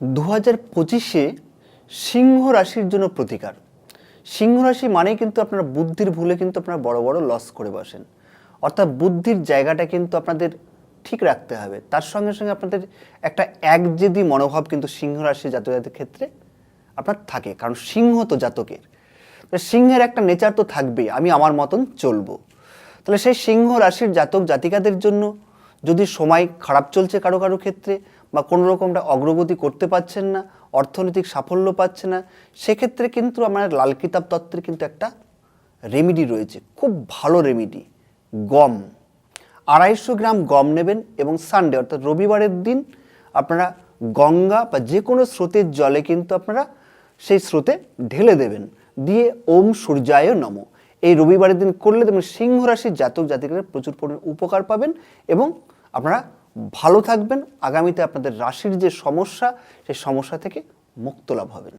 2025-এ সিংহ রাশির জন্য প্রতিকার। সিংহ রাশি মানেই কিন্তু আপনারা বুদ্ধির ভুলে কিন্তু আপনারা বড় বড় লস করে বসেন। অর্থাৎ বুদ্ধির জায়গাটা কিন্তু আপনাদের ঠিক রাখতে হবে। তার সঙ্গে সঙ্গে আপনাদের একটা একজেদি মনোভাব কিন্তু সিংহ রাশি জাতকের ক্ষেত্রে আপনার থাকে, কারণ সিংহ তো জাতকের, সিংহের একটা নেচার তো থাকবেই, আমি আমার মতন চলবো। তাহলে সেই সিংহ রাশির জাতক জাতিকাদের জন্য যদি সময় খারাপ চলছে কারো কারো ক্ষেত্রে, বা কোনো রকমটা অগ্রগতি করতে পারছেন না, অর্থনৈতিক সাফল্য পাচ্ছে না, সেক্ষেত্রে কিন্তু আমার লাল কিতাব তত্ত্বের কিন্তু একটা রেমিডি রয়েছে, খুব ভালো রেমিডি। গম 250 গ্রাম গম নেবেন এবং সানডে অর্থাৎ রবিবারের দিন আপনারা গঙ্গা বা যে কোনো স্রোতের জলে কিন্তু আপনারা সেই স্রোতে ঢেলে দেবেন, দিয়ে ওম সূর্যায় নমঃ এই রবিবারের দিন করলে দেখবেন সিংহ রাশির জাতক জাতিকারা প্রচুর পরিমাণে উপকার পাবেন এবং আপনারা ভালো থাকবেন। আগামীতে আপনাদের রাশির যে সমস্যা, সেই সমস্যা থেকে মুক্ত লাভ হবেন।